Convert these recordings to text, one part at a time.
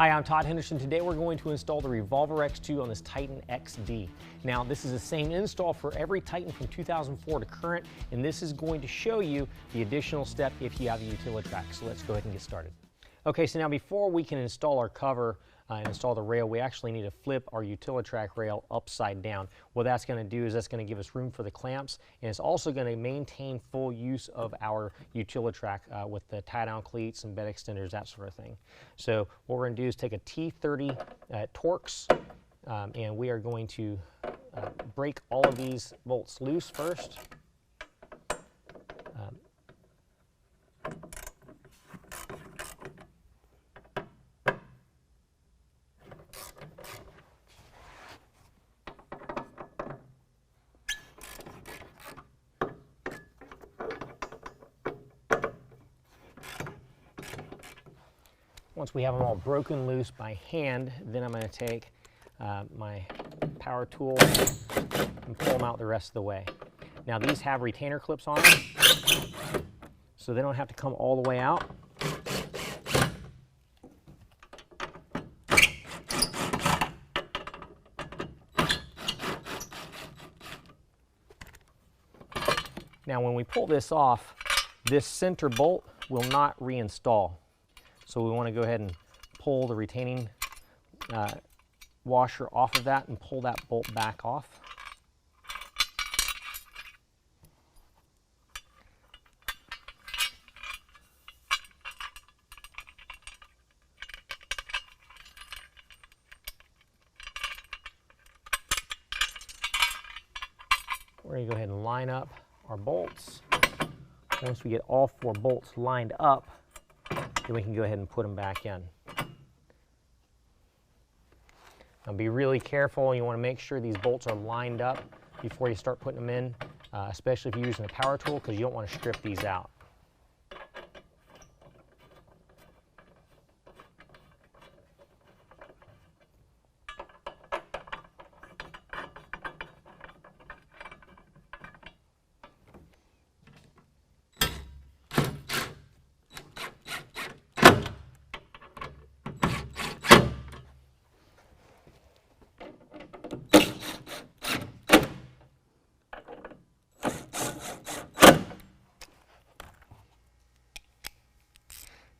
Hi, I'm Todd Henderson. Today we're going to install the Revolver X2 on this Titan XD. Now this is the same install for every Titan from 2004 to current, and this is going to show you the additional step if you have a UtiliTrack. So let's go ahead and get started. Okay, so now before we can install our cover and install the rail, we actually need to flip our UtiliTrack rail upside down. What that's going to do is that's going to give us room for the clamps, and it's also going to maintain full use of our UtiliTrack with the tie-down cleats and bed extenders, that sort of thing. So what we're going to do is take a T30 Torx, and we are going to break all of these bolts loose first. Once we have them all broken loose by hand, then I'm going to take my power tool and pull them out the rest of the way. Now these have retainer clips on them, so they don't have to come all the way out. Now when we pull this off, this center bolt will not reinstall. So we want to go ahead and pull the retaining washer off of that and pull that bolt back off. We're going to go ahead and line up our bolts. Once we get all 4 bolts lined up, then we can go ahead and put them back in. Now be really careful. You want to make sure these bolts are lined up before you start putting them in, especially if you're using a power tool, because you don't want to strip these out.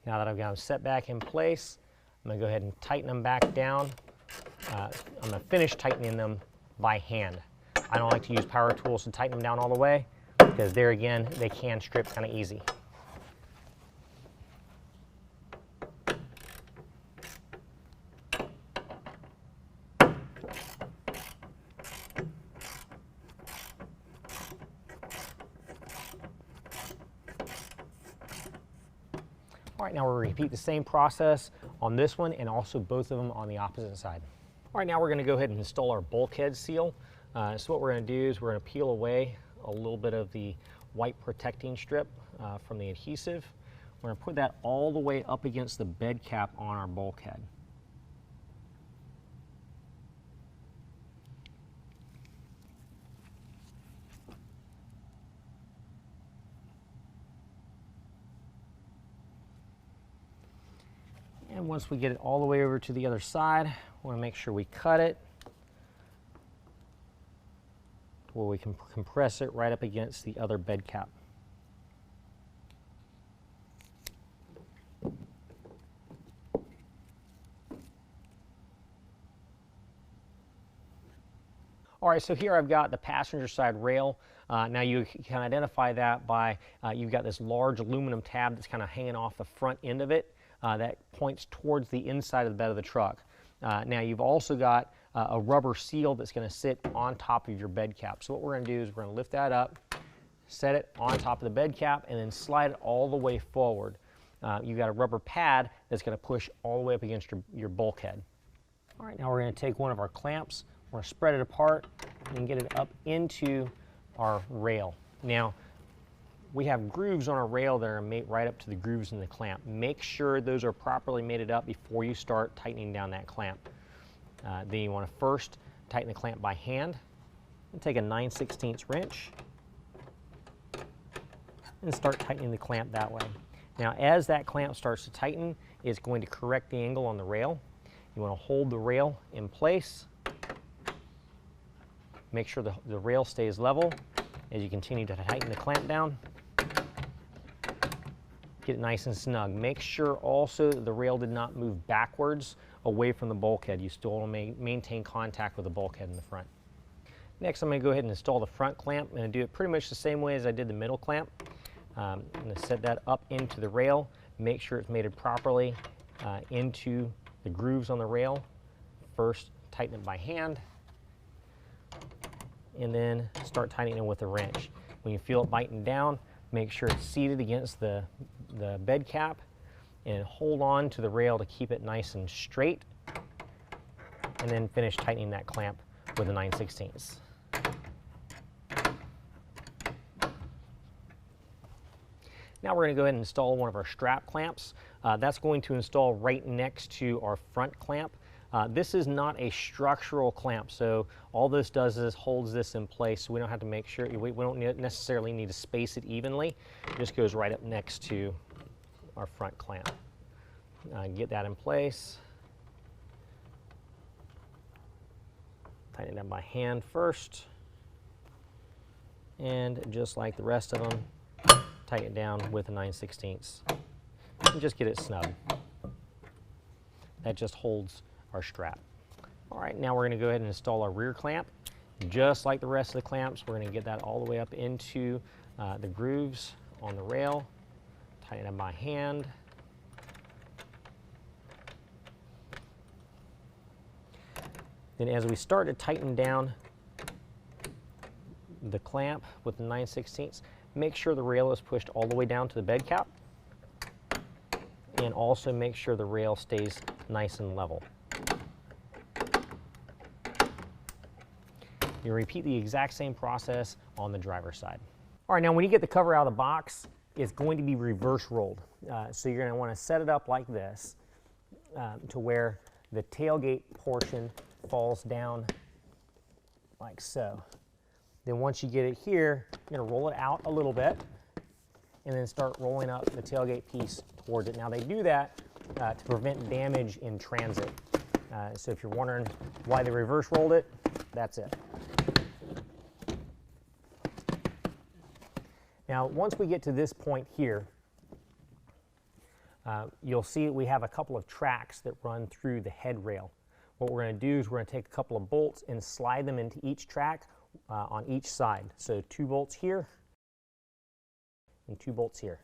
Now that I've got them set back in place, I'm going to go ahead and tighten them back down. I'm going to finish tightening them by hand. I don't like to use power tools to tighten them down all the way, because there again, they can strip kind of easy. All right, now we'll repeat the same process on this one and also both of them on the opposite side. All right, now we're going to go ahead and install our bulkhead seal. So what we're going to do is we're going to peel away a little bit of the white protecting strip from the adhesive. We're going to put that all the way up against the bed cap on our bulkhead. And once we get it all the way over to the other side, we want to make sure we cut it where we can compress it right up against the other bed cap. All right, so here I've got the passenger side rail. Now you can identify that by, you've got this large aluminum tab that's kind of hanging off the front end of it. That points towards the inside of the bed of the truck. Now you've also got a rubber seal that's going to sit on top of your bed cap. So what we're going to do is we're going to lift that up, set it on top of the bed cap, and then slide it all the way forward. You've got a rubber pad that's going to push all the way up against your bulkhead. All right, now we're going to take one of our clamps, we're going to spread it apart and get it up into our rail. Now we have grooves on our rail that are made right up to the grooves in the clamp. Make sure those are properly mated up before you start tightening down that clamp. Then you want to first tighten the clamp by hand and take a 9/16 wrench and start tightening the clamp that way. Now as that clamp starts to tighten, it's going to correct the angle on the rail. You want to hold the rail in place. Make sure the rail stays level as you continue to tighten the clamp down. Get it nice and snug. Make sure also that the rail did not move backwards away from the bulkhead. You still want to maintain contact with the bulkhead in the front. Next, I'm going to go ahead and install the front clamp. I'm going to do it pretty much the same way as I did the middle clamp. I'm going to set that up into the rail. Make sure it's mated properly into the grooves on the rail. First, tighten it by hand, and then start tightening it with a wrench. When you feel it biting down, make sure it's seated against the bed cap, and hold on to the rail to keep it nice and straight, and then finish tightening that clamp with a 9/16. Now we're going to go ahead and install one of our strap clamps. That's going to install right next to our front clamp. This is not a structural clamp, so all this does is holds this in place, so we don't have to make sure, we don't necessarily need to space it evenly. It just goes right up next to our front clamp. Get that in place. Tighten it up by hand first, and just like the rest of them, tighten it down with a 9/16 and just get it snug. That just holds our strap. All right, now we're going to go ahead and install our rear clamp. Just like the rest of the clamps, we're going to get that all the way up into the grooves on the rail. Tighten it by hand. Then as we start to tighten down the clamp with the 9/16, make sure the rail is pushed all the way down to the bed cap, and also make sure the rail stays nice and level. You repeat the exact same process on the driver's side. All right, now when you get the cover out of the box, it's going to be reverse rolled. So you're going to want to set it up like this to where the tailgate portion falls down like so. Then once you get it here, you're going to roll it out a little bit and then start rolling up the tailgate piece towards it. Now they do that to prevent damage in transit. So if you're wondering why they reverse rolled it, that's it. Now once we get to this point here, you'll see we have a couple of tracks that run through the head rail. What we're going to do is we're going to take a couple of bolts and slide them into each track on each side. So 2 bolts here and 2 bolts here.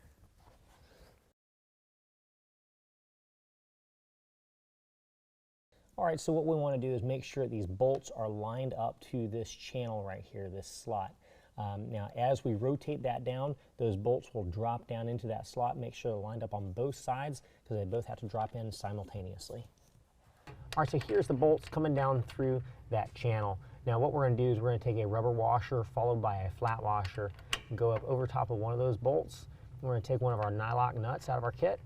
All right, so what we want to do is make sure these bolts are lined up to this channel right here, this slot. Now, as we rotate that down, those bolts will drop down into that slot. Make sure they're lined up on both sides because they both have to drop in simultaneously. All right, so here's the bolts coming down through that channel. Now what we're going to do is we're going to take a rubber washer followed by a flat washer and go up over top of one of those bolts. We're going to take one of our nylock nuts out of our kit,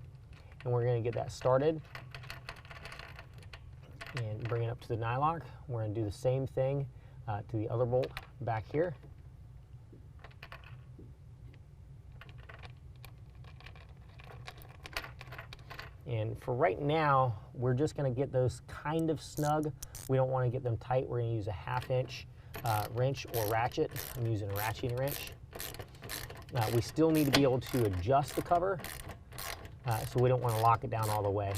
and we're going to get that started and bring it up to the nylock. We're going to do the same thing to the other bolt back here. And for right now, we're just going to get those kind of snug. We don't want to get them tight. We're going to use a 1/2 inch wrench or ratchet. I'm using a ratcheting wrench. We still need to be able to adjust the cover, so we don't want to lock it down all the way.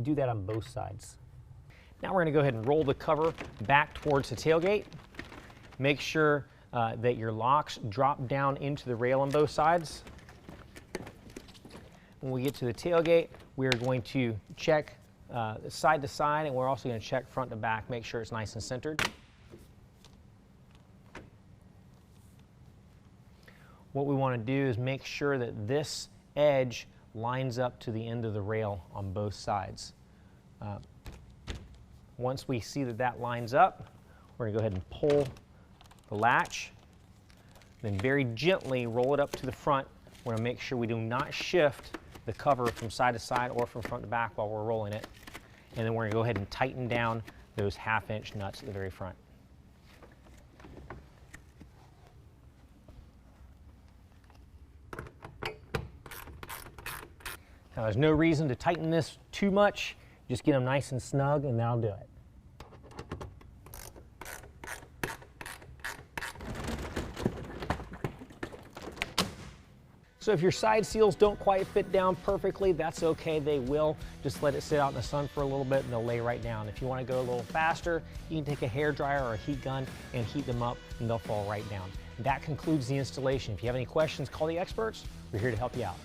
Do that on both sides. Now we're going to go ahead and roll the cover back towards the tailgate. Make sure that your locks drop down into the rail on both sides. When we get to the tailgate, we're going to check side to side, and we're also going to check front to back, make sure it's nice and centered. What we want to do is make sure that this edge lines up to the end of the rail on both sides. Once we see that that lines up, we're going to go ahead and pull the latch, then very gently roll it up to the front. We're going to make sure we do not shift the cover from side to side or from front to back while we're rolling it. And then we're going to go ahead and tighten down those 1/2 inch nuts at the very front. Now there's no reason to tighten this too much. Just get them nice and snug and that'll do it. So if your side seals don't quite fit down perfectly, that's okay, they will. Just let it sit out in the sun for a little bit and they'll lay right down. If you want to go a little faster, you can take a hair dryer or a heat gun and heat them up and they'll fall right down. That concludes the installation. If you have any questions, call the experts. We're here to help you out.